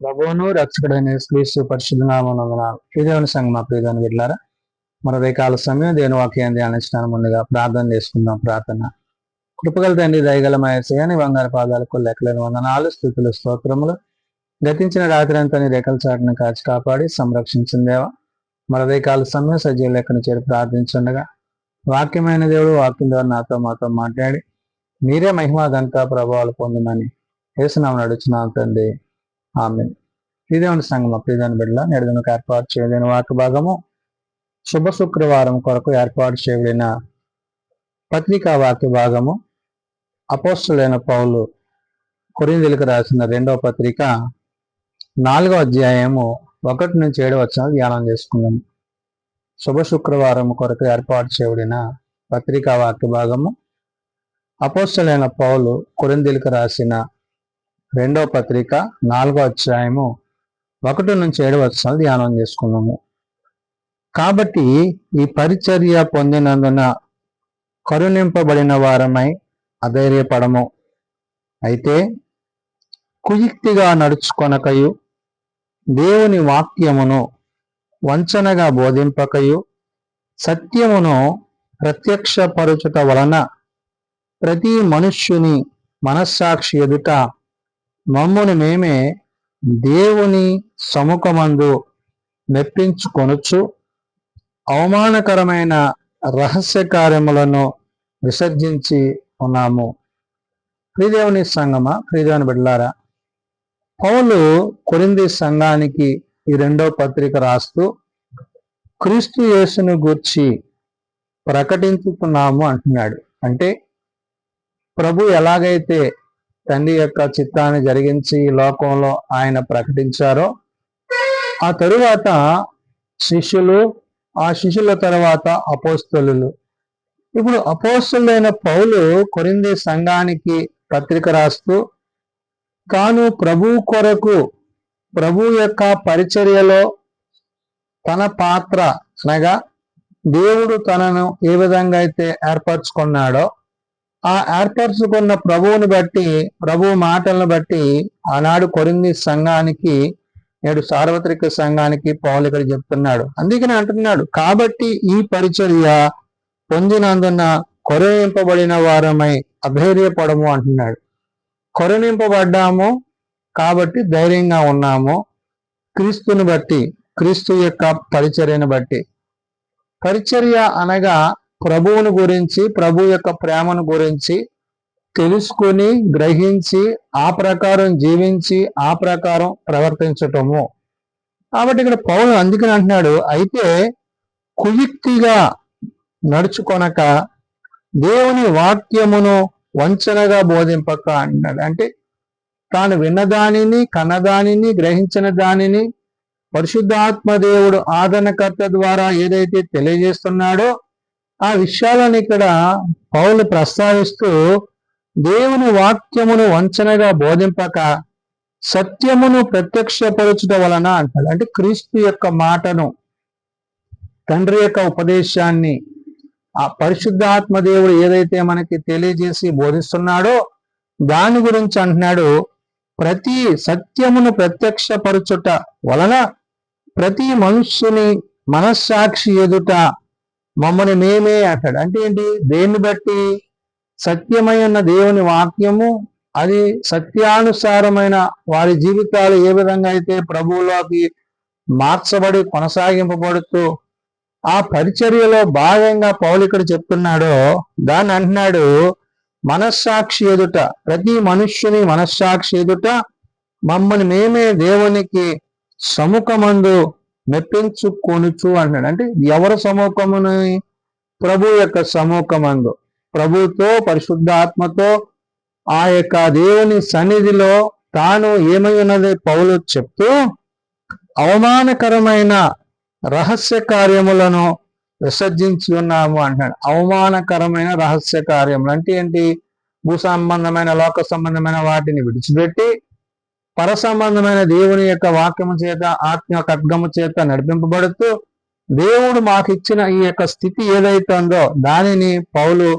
ప్రభువును రక్షకుడైన క్రీస్తు పరిశుద్ధ నామమున ప్రియదేవుని సంగమా ప్రియదేవుని బిడ్డలారా మన రేకాల సమయం దేవుని వాక్యాన్ని ధ్యానించడానికి ముందుగా ప్రార్థన చేసుకుందాం. ప్రార్థన. కృపగల తండ్రి, దయగల నీ బంగారు పాదాలకు లెక్కలేని వందనాలు, స్తుతులు, స్తోత్రములు. గతించిన రాత్రి అంతా నీ రేఖల చాటును కాచి కాపాడి సంరక్షించిందేవా మన రేకాల సమయం సజీవ లెక్కను చేరి ప్రార్థించుండగా వాక్యమైన దేవుడు వాక్యం ద్వారా మాతో మాట్లాడి మీరే మహిమాదంతా ప్రభావాలు పొందమని యేసునామమున నడుచున్నాం తండ్రి. ఆమె. ప్రియదేవుని సంగమ ప్రియదేవుని బిడ్డల నేడుదనకు ఏర్పాటు చేయలేని వాక్య భాగము శుభ శుక్రవారం కొరకు ఏర్పాటు చేయబడిన పత్రికా వాక్య భాగము అపోస్తలుడైన పౌలు కొరింథీయులకు రాసిన 2వ పత్రిక 4వ అధ్యాయము 1 నుంచి 7 వచనాలు ధ్యానం చేసుకుందాం. శుభ శుక్రవారం కొరకు ఏర్పాటు చేయబడిన పత్రికా వాక్య భాగము అపోస్తలుడైన పౌలు కొరింథీయులకు రాసిన 2వ పత్రిక 4వ అధ్యాయము 1 నుంచి 7 వచనాలు ధ్యానం చేసుకున్నాము. కాబట్టి ఈ పరిచర్య పొందినందున కరుణింపబడిన వారమై అధైర్యపడము. అయితే కుయుక్తిగా నడుచుకొనకయు దేవుని వాక్యమును వంచనగా బోధింపకయు సత్యమును ప్రత్యక్షపరచుట వలన ప్రతి మనుష్యుని మనస్సాక్షి ఎదుట మమ్మును మేమే దేవుని సముఖమందు మెప్పించుకొనుచు అవమానకరమైన రహస్య కార్యములను విసర్జించి ఉన్నాము. ప్రియదేవుని సంగమా ప్రియదేవుని బిడ్డలారా, పౌలు కొరింథీ సంఘానికి ఈ 2వ పత్రిక రాస్తూ క్రీస్తు యేసును గూర్చి ప్రకటించుతున్నాము అంటున్నాడు. అంటే ప్రభు ఎలాగైతే తండ్రి యొక్క చిత్తాన్ని జరిగించి ఈ లోకంలో ఆయన ప్రకటించారో ఆ తరువాత శిష్యులు, ఆ శిష్యుల తర్వాత అపోస్తలులు. ఇప్పుడు అపోస్తలుడైన పౌలు కొరింథీ సంఘానికి పత్రిక రాస్తూ తాను ప్రభు కొరకు ప్రభు యొక్క పరిచర్యలో తన పాత్ర అనగా దేవుడు తనను ఏ విధంగా అయితే ఏర్పరచుకున్నాడో ఆ ఏర్పరచుకున్న ప్రభువుని బట్టి, ప్రభు మాటలను బట్టి ఆనాడు కొరింథీ సంఘానికి, నేడు సార్వత్రిక సంఘానికి పౌలు ఇక్కడ చెప్తున్నాడు. అందుకని అంటున్నాడు, కాబట్టి ఈ పరిచర్య పొందినందున కరుణింపబడిన వారమై అధైర్యపడము అంటున్నాడు. కరుణింపబడ్డాము కాబట్టి ధైర్యంగా ఉన్నాము. క్రీస్తుని బట్టి, క్రీస్తు యొక్క పరిచర్యను బట్టి. పరిచర్య అనగా ప్రభువుని గురించి, ప్రభు యొక్క ప్రేమను గురించి తెలుసుకుని గ్రహించి ఆ ప్రకారం జీవించి ఆ ప్రకారం ప్రవర్తించటము. కాబట్టి ఇక్కడ పౌలు అందుకని అంటున్నాడు, అయితే కుయుక్తిగా నడుచుకొనక దేవుని వాక్యమును వంచనగా బోధింపక అంటున్నాడు. అంటే తాను విన్నదానిని, కన్నదానిని, గ్రహించిన దానిని పరిశుద్ధాత్మ దేవుడు ఆదరణకర్త ద్వారా ఏదైతే తెలియజేస్తున్నాడో ఆ విషయాలను ఇక్కడ పౌలు ప్రస్తావిస్తూ దేవుని వాక్యమును వంచనగా బోధింపక సత్యమును ప్రత్యక్షపరచుట వలన అంటాడు. అంటే క్రీస్తు యొక్క మాటను, తండ్రి యొక్క ఉపదేశాన్ని ఆ పరిశుద్ధాత్మ దేవుడు ఏదైతే మనకి తెలియజేసి బోధిస్తున్నాడో దాని గురించి అంటున్నాడు. ప్రతి సత్యమును ప్రత్యక్షపరచుట వలన ప్రతి మనుష్యుని మనస్సాక్షి ఎదుట మమ్మల్ని మేమే అంటాడు. అంటే ఏంటి? దేన్ని బట్టి? సత్యమై ఉన్న దేవుని వాక్యము, అది సత్యానుసారమైన వారి జీవితాలు ఏ విధంగా అయితే ప్రభువులోకి మార్చబడి కొనసాగింపబడుతూ ఆ పరిచర్యలో భాగంగా పౌలు ఇక్కడ చెప్తున్నాడో దాన్ని అంటున్నాడు, మనస్సాక్షి ఎదుట, ప్రతి మనుష్యుని మనస్సాక్షి ఎదుట మమ్మల్ని మేమే దేవునికి సముఖమందు మెప్పించుకొనుచు అంటున్నాడు. అంటే ఎవరి సముఖముని? ప్రభు యొక్క సముఖమందు, ప్రభుతో పరిశుద్ధాత్మతో ఆ యొక్క దేవుని సన్నిధిలో తాను ఏమై ఉన్నది పౌలు చెప్తూ అవమానకరమైన రహస్య కార్యములను విసర్జించి ఉన్నాము అంటాడు. అవమానకరమైన రహస్య కార్యములు అంటే ఏంటి? భూ సంబంధమైన, లోక సంబంధమైన వాటిని విడిచిపెట్టి పర సంబంధమైన దేవుని యొక్క వాక్యము చేత, ఆత్మ ఖడ్గము చేత నడిపింపబడుతూ దేవుడు మాకు ఇచ్చిన ఈ యొక్క స్థితి ఏదైతే ఉందో దానిని పౌలు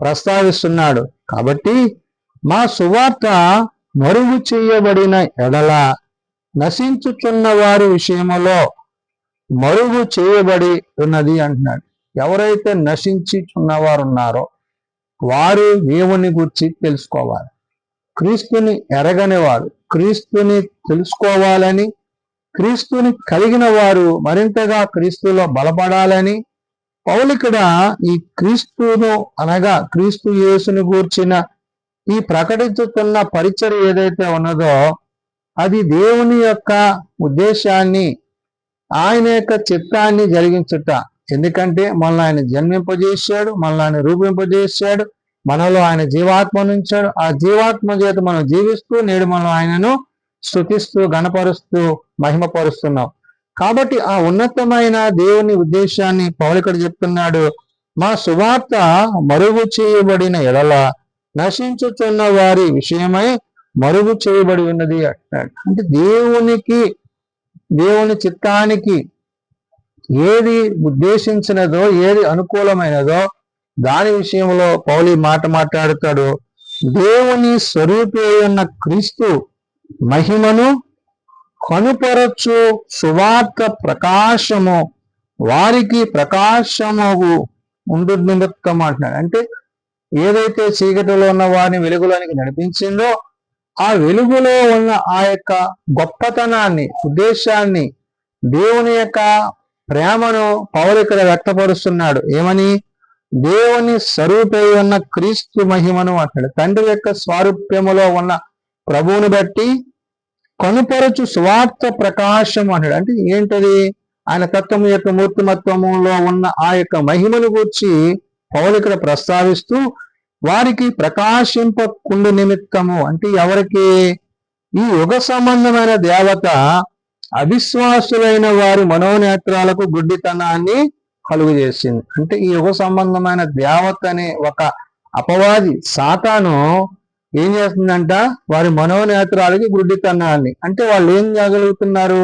ప్రస్తావిస్తున్నాడు. కాబట్టి మా సువార్త మరుగు చేయబడిన ఎడల నశించుచున్న వారి విషయములో మరుగు చేయబడి ఉన్నది అంటున్నాడు. ఎవరైతే నశించుచున్నవారు ఉన్నారో వారు దేవుని గురించి తెలుసుకోవాలి. క్రీస్తుని ఎరగని వారు క్రీస్తుని తెలుసుకోవాలని, క్రీస్తుని కలిగిన వారు మరింతగా క్రీస్తులో బలపడాలని పౌలు ఇక్కడ ఈ క్రీస్తును అనగా క్రీస్తు యేసుని గూర్చిన ఈ ప్రకటించుతున్న పరిచర్య ఏదైతే ఉన్నదో అది దేవుని యొక్క ఉద్దేశాన్ని, ఆయన యొక్క చిత్తాన్ని జరిగించుట. ఎందుకంటే మనల్ని ఆయన జన్మింపజేశాడు, మనల్ని ఆయన రూపింపజేశాడు, మనలో ఆయన జీవాత్మను ఉంచాడు. ఆ జీవాత్మ చేత మనం జీవిస్తూ నేడు మనం ఆయనను స్తుతిస్తూ గణపరుస్తూ మహిమపరుస్తున్నాం. కాబట్టి ఆ ఉన్నతమైన దేవుని ఉద్దేశాన్ని పౌలు ఇక్కడ చెప్తున్నాడు. మా సువార్త మరుగు చేయబడిన ఎడల నశించుచున్న వారి విషయమై మరుగు చేయబడి ఉన్నది అంటాడు. అంటే దేవుని చిత్తానికి ఏది ఉద్దేశించినదో, ఏది అనుకూలమైనదో దాని విషయంలో పౌలు మాట మాట్లాడతాడు. దేవుని స్వరూపి ఉన్న క్రీస్తు మహిమను కనుపరచు సువార్త ప్రకాశము వారికి ప్రకాశము ఉండు నిమిత్తం అంటున్నాడు. అంటే ఏదైతే చీకటిలో ఉన్న వారిని వెలుగులోనికి నడిపించిందో ఆ వెలుగులో ఉన్న ఆ యొక్క గొప్పతనాన్ని, ఉద్దేశాన్ని, దేవుని యొక్క ప్రేమను పౌలు ఇక్కడ వ్యక్తపరుస్తున్నాడు. ఏమని? దేవుని స్వరూపై ఉన్న క్రీస్తు మహిమను అంటాడు. తండ్రి యొక్క స్వారూప్యములో ఉన్న ప్రభువుని బట్టి కనుపరచు సువార్త ప్రకాశం అంటాడు. అంటే ఏంటది? ఆయన తత్వము యొక్క మూర్తిమత్వములో ఉన్న ఆ యొక్క మహిమను గూర్చి పౌలు ఇక్కడ ప్రస్తావిస్తూ వారికి ప్రకాశింపకుండు నిమిత్తము అంటే ఎవరికి? ఈ యుగ సంబంధమైన దేవత అవిశ్వాసులైన వారి మనోనేత్రాలకు గుడ్డితనాన్ని కలుగు చేసింది. అంటే ఈ యుగ సంబంధమైన దేవత అనే ఒక అపవాది సాతాను ఏం చేస్తుందంట? వారి మనోనేత్రాలకి గుడ్డితనాన్ని. అంటే వాళ్ళు ఏం చేయగలుగుతున్నారు?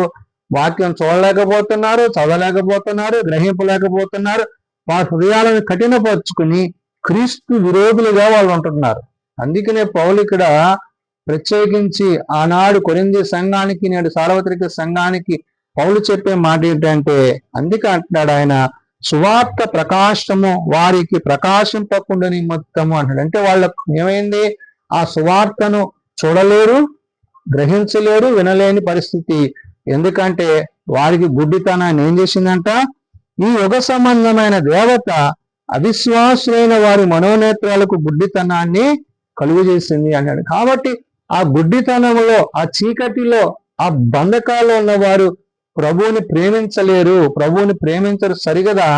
వాక్యం చూడలేకపోతున్నారు, చదవలేకపోతున్నారు, గ్రహింపలేకపోతున్నారు. వారి హృదయాలను కఠినపరుచుకుని క్రీస్తు విరోధులుగా వాళ్ళు ఉంటున్నారు. అందుకనే పౌలు ఇక్కడ ప్రత్యేకించి ఆనాడు కొరింథీ సంఘానికి, నేడు సార్వత్రిక సంఘానికి పౌలు చెప్పే మాట ఏంటంటే, అందుకే అంటున్నాడు ఆయన సువార్త ప్రకాశము వారికి ప్రకాశింపకుండా నిమిత్తము అంటాడు. అంటే వాళ్ళకు ఏమైంది? ఆ సువార్తను చూడలేరు, గ్రహించలేరు, వినలేని పరిస్థితి. ఎందుకంటే వారికి గుడ్డితనాన్ని ఏం చేసిందంట? ఈ యుగ సంబంధమైన దేవత అవిశ్వాసులైన వారి మనోనేత్రాలకు గుడ్డితనాన్ని కలుగు చేసింది అన్నాడు. కాబట్టి ఆ గుడ్డితనంలో, ఆ చీకటిలో, ఆ బంధకాల్లో ఉన్నవారు ప్రభువుని ప్రేమించలేరు, ప్రభువుని ప్రేమించరు, సరిగదా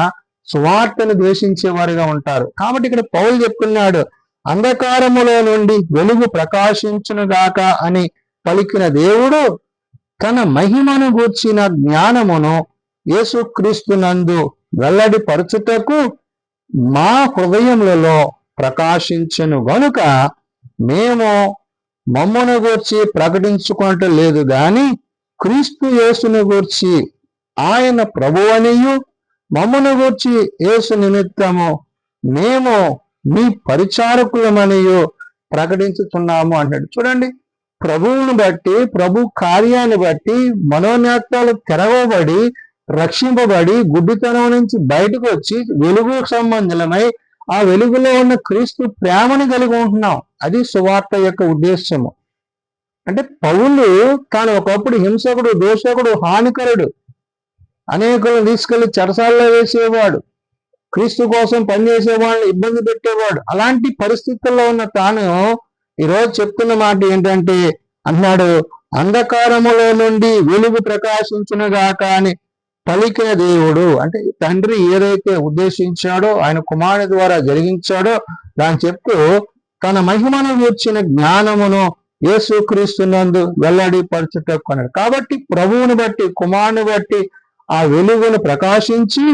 సువార్తను ద్వేషించేవారుగా ఉంటారు. కాబట్టి ఇక్కడ పౌలు చెప్తున్నాడు, అంధకారములో నుండి వెలుగు ప్రకాశించునుగాక అని పలికిన దేవుడు తన మహిమను గూర్చిన జ్ఞానమును యేసుక్రీస్తునందు వెల్లడి పరచుటకు మా హృదయములలో ప్రకాశించును గనుక మేము మమ్మను గూర్చి ప్రకటించుకోవటం లేదు గాని క్రీస్తు యేసును గూర్చి ఆయన ప్రభువనియు మమ్మను గూర్చి యేసు నిమిత్తము మేము మీ పరిచారకులమనియు ప్రకటించుతున్నాము అంటాడు. చూడండి, ప్రభువుని బట్టి, ప్రభు కార్యాన్ని బట్టి మనోనేత్రాలు తెరవబడి రక్షింపబడి గుడ్డితనం నుంచి బయటకు వచ్చి వెలుగు సంబంధులమై ఆ వెలుగులో ఉన్న క్రీస్తు ప్రేమని కలిగి ఉంటున్నాం. అది సువార్త యొక్క ఉద్దేశము. అంటే పౌలు తాను ఒకప్పుడు హింసకుడు, దోషకుడు, హానికరుడు, అనేకులను తీసుకెళ్లి చెరసాల్లో వేసేవాడు, క్రీస్తు కోసం పనిచేసే వాళ్ళని ఇబ్బంది పెట్టేవాడు. అలాంటి పరిస్థితుల్లో ఉన్న తాను ఈరోజు చెప్తున్న మాట ఏంటంటే అన్నాడు, అంధకారములో నుండి వెలుగు ప్రకాశించునుగాక అని పలికిన దేవుడు. అంటే తండ్రి ఏదైతే ఉద్దేశించాడో, ఆయన కుమారుని ద్వారా జరిగించాడో దాన్ని చెప్తూ తన మహిమను గూర్చిన జ్ఞానమును యేసుక్రీస్తునందు వెల్లడి పరచుటకు అన్నాడు. కాబట్టి ప్రభువుని బట్టి, కుమారుని బట్టి ఆ వెలుగును ప్రకాశించి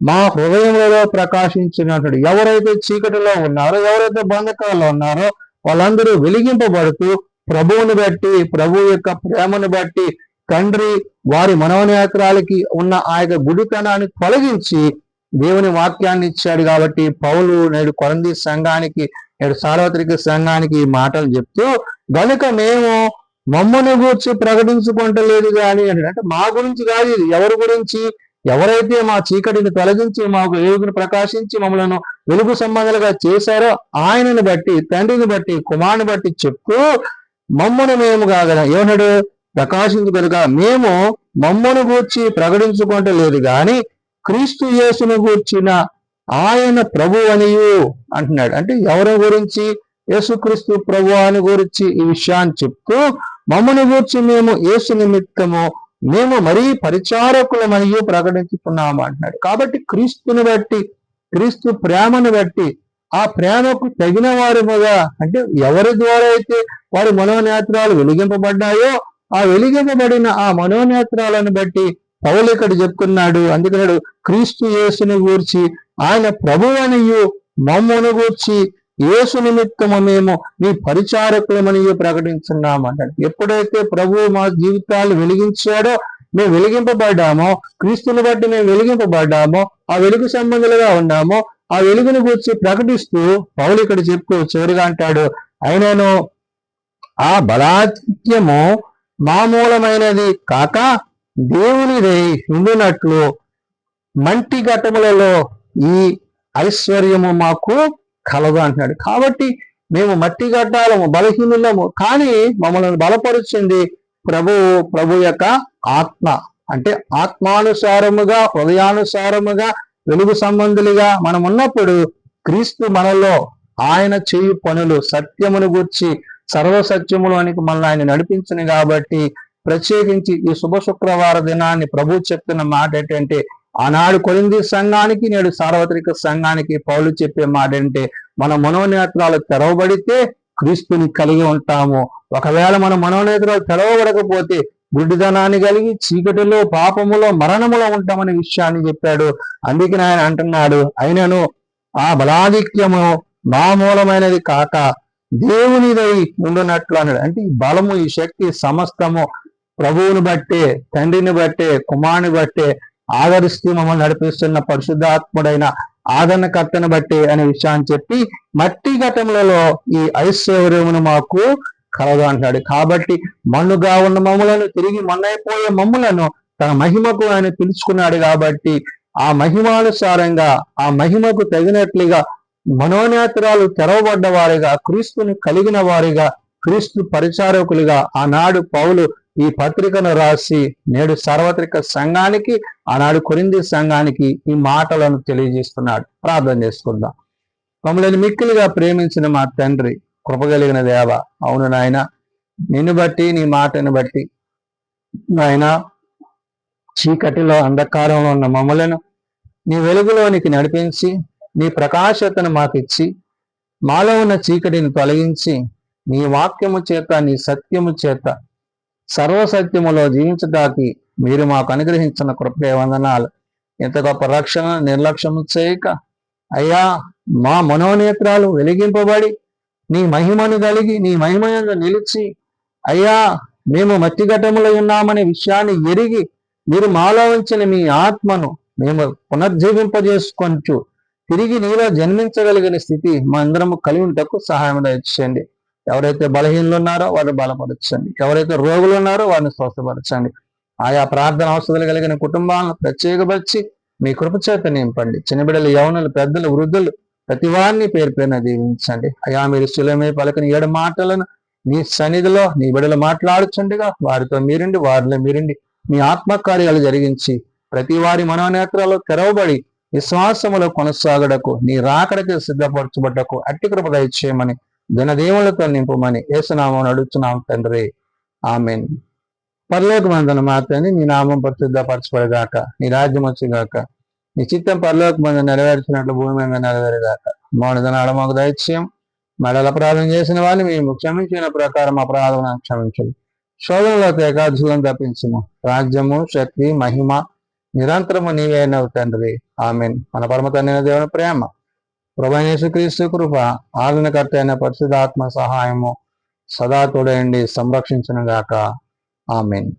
మా హృదయంలో ప్రకాశించినట్టు ఎవరైతే చీకటిలో ఉన్నారో, ఎవరైతే బంధకాల్లో ఉన్నారో వాళ్ళందరూ వెలిగింపబడుతూ ప్రభువుని బట్టి, ప్రభు యొక్క ప్రేమను బట్టి తండ్రి వారి మనోనేత్రాలకి ఉన్న ఆ యొక్క గుడితనాన్ని తొలగించి దేవుని వాక్యాన్ని ఇచ్చాడు. కాబట్టి పౌలు నేడు కొరింథీ సంఘానికి, నేడు సార్వత్రిక సంఘానికి ఈ మాటలు చెప్తూ, గనుక మేము మమ్మల్ని గూర్చి ప్రకటించుకుంటలేదు కానీ అంటే మా గురించి కాదు ఇది. ఎవరి గురించి? ఎవరైతే మా చీకటిని తొలగించి మాకు వెలుగును ప్రకాశించి మమ్మలను వెలుగు సంబంధాలుగా చేశారో ఆయనను బట్టి, తండ్రిని బట్టి, కుమారుని బట్టి చెప్తూ మమ్మను మేము కాగల ఏమన్నాడు? ప్రకాశించగలుగా మేము మమ్మను గూర్చి ప్రకటించుకుంటలేదు గాని క్రీస్తు యేసును గూర్చిన ఆయన ప్రభు అనియు అంటున్నాడు. అంటే ఎవరి గురించి? యేసుక్రీస్తు ప్రభు అని గురించి ఈ విషయాన్ని చెప్తూ మమ్మను గూర్చి మేము యేసు నిమిత్తము మేము మరీ పరిచారకులమనియు ప్రకటించుకున్నాము అంటున్నాడు. కాబట్టి క్రీస్తుని బట్టి, క్రీస్తు ప్రేమను బట్టి, ఆ ప్రేమకు తగిన వారుగా అంటే ఎవరి ద్వారా అయితే వారి మనోనేత్రాలు వెలిగింపబడ్డాయో ఆ వెలిగింపబడిన ఆ మనోనేత్రాలను బట్టి పౌలు ఇక్కడ చెప్తున్నాడు. అందుకన్నాడు క్రీస్తు యేసుని గూర్చి ఆయన ప్రభువనియు మమ్మను గూర్చి యేసు నిమిత్తము మేము మీ పరిచారకులమనియు ప్రకటించున్నాము అంటాడు. ఎప్పుడైతే ప్రభువు మా జీవితాలు వెలిగించాడో మేము వెలిగింపబడ్డామో, క్రీస్తుని బట్టి మేము వెలిగింపబడ్డామో, ఆ వెలుగు సంబంధులుగా ఉన్నామో, ఆ వెలుగుని గురించి ప్రకటిస్తూ పౌలు ఇక్కడ చెప్తూ చివరిగా అంటాడు, అయినను ఆ బలాత్యము మామూలమైనది కాక దేవునిదై ఉండునట్లు మంటి ఘటములలో ఈ ఐశ్వర్యము మాకు కలదు అంటున్నాడు. కాబట్టి మేము మట్టి గడ్డాలము, బలహీనులము, కానీ మమ్మల్ని బలపరుచింది ప్రభు యొక్క ఆత్మ. అంటే ఆత్మానుసారముగా, హృదయానుసారముగా, వెలుగు సంబంధులుగా మనం ఉన్నప్పుడు క్రీస్తు మనలో ఆయన చేయు పనులు సత్యమును గూర్చి సర్వసత్యములోనికి మనల్ని ఆయన నడిపించింది. కాబట్టి ప్రత్యేకించి ఈ శుభ శుక్రవార దినాన్ని ప్రభు చెప్తున్న మాట ఏంటంటే, ఆనాడు కొరింథీ సంఘానికి, నేడు సార్వత్రిక సంఘానికి పౌలు చెప్పే మాట ఏంటంటే, మన మనోనేత్రాలు తెరవబడితే క్రీస్తుని కలిగి ఉంటాము. ఒకవేళ మన మనోనేత్రాలు తెరవబడకపోతే గుడ్డిదనాన్ని కలిగి చీకటిలో, పాపములో, మరణములో ఉంటామనే విషయాన్ని చెప్పాడు. అందుకని ఆయన అంటున్నాడు, అయినను ఆ బలాధిక్యము మామూలమైనది కాక దేవునిదై ఉండునట్లు అన్నాడు. అంటే ఈ బలము, ఈ శక్తి సమస్తము ప్రభువుని బట్టే, తండ్రిని బట్టే, కుమారుని బట్టే ఆదరిస్తూ మమ్మల్ని నడిపిస్తున్న పరిశుద్ధాత్ముడైన ఆదరణకర్తను బట్టి అనే విషయాన్ని చెప్పి మట్టి ఘటములలో ఈ ఐశ్వర్యమును మాకు కలదు అంటాడు. కాబట్టి మన్నుగా ఉన్న మమ్ములను తిరిగి మన్నైపోయే మమ్ములను తన మహిమకు ఆయన పిలుచుకున్నాడు. కాబట్టి ఆ మహిమానుసారంగా, ఆ మహిమకు తగినట్లుగా మనోనేత్రాలు తెరవబడ్డ వారిగా, క్రీస్తుని కలిగిన వారిగా, క్రీస్తు పరిచారకులుగా ఆనాడు పౌలు ఈ పత్రికను రాసి నేడు సార్వత్రిక సంఘానికి, ఆనాడు కొరింథీ సంఘానికి ఈ మాటలను తెలియజేస్తున్నాడు. ప్రార్థన చేసుకుందాం. మమ్మల్ని మిక్కిలిగా ప్రేమించిన మా తండ్రి, కృపగలిగిన దేవ, అవును నాయన, నిన్ను బట్టి, నీ మాటను బట్టి నాయన చీకటిలో, అంధకారంలో ఉన్న మమ్మలను నీ వెలుగులోనికి నడిపించి నీ ప్రకాశతను మాకు ఇచ్చి మాలో ఉన్న చీకటిని తొలగించి నీ వాక్యము చేత, నీ సత్యము చేత సర్వసత్యములో జీవించడానికి మీరు మాకు అనుగ్రహించిన కృపే వందనాలు. ఎంత గొప్ప రక్షణ నిర్లక్ష్యము చేయక అయ్యా మా మనోనేత్రాలు వెలిగింపబడి నీ మహిమను కలిగి నీ మహిమయంగా నిలిచి అయ్యా మేము మట్టి ఘటములో ఉన్నామనే విషయాన్ని ఎరిగి మీరు మాలో ఉంచిన మీ ఆత్మను మేము పునర్జీవింపజేసుకొంచు తిరిగి నీలో జన్మించగలిగిన స్థితి మా అందరము కలిగి ఉంటకు సహాయం దయచేయండి. ఎవరైతే బలహీనలు ఉన్నారో వారిని బలపరచండి, ఎవరైతే రోగులు ఉన్నారో వారిని స్వస్థపరచండి. ఆయా ప్రార్థన అవసరాలు కలిగిన కుటుంబాలను ప్రత్యేకపరిచి మీ కృపచేత నింపండి. చిన్నబిడ్డలు, యవనులు, పెద్దలు, వృద్ధులు ప్రతి వారిని పేరు పేరున దీవించండి. అయా మీరు శిలువ పలికిన 7 మాటలను నీ సన్నిధిలో నీ బిడ్డలు మాట్లాడుచుండగా వారితో మీరుండి, వారిలో మీరుండి మీ ఆత్మకార్యాలు జరిగించి ప్రతి వారి మనోనేత్రాలు తెరవబడి విశ్వాసములో కొనసాగడకు, నీ రాకడకి సిద్ధపరచబడ్డకు అట్టి కృప దయచేయమని దినదేవులతో నింపమని యేసునామం అడుగుతున్నాం తండ్రి, ఆమేన్. పరలోకమందున మా తండ్రి, నీ నామం పరిశుద్ధపరచబడగాక, నీ రాజ్యం వచ్చుగాక, నీ చిత్తం పరలోకమందు నెరవేర్చినట్లు భూమి మీద నెరవేరుగాక. మౌనదనాడ మాకు దయచేయం. మెడల అపరాధం చేసిన వారిని మేము క్షమించిన ప్రకారం అపరాధం క్షమించండి. శోధనలో ఏకాదశులను తప్పించుము. రాజ్యము, శక్తి, మహిమ నిరంతరము నీవేనవు తండ్రి, ఆమేన్. మన పరమ తండ్రి దేవుని ప్రేమ, ప్రభువైన యేసుక్రీస్తు కృప, ఆదరణకర్త అయిన పరిశుద్ధాత్మ సహాయము సదా తోడయండి సంరక్షించును గాక. ఆమేన్.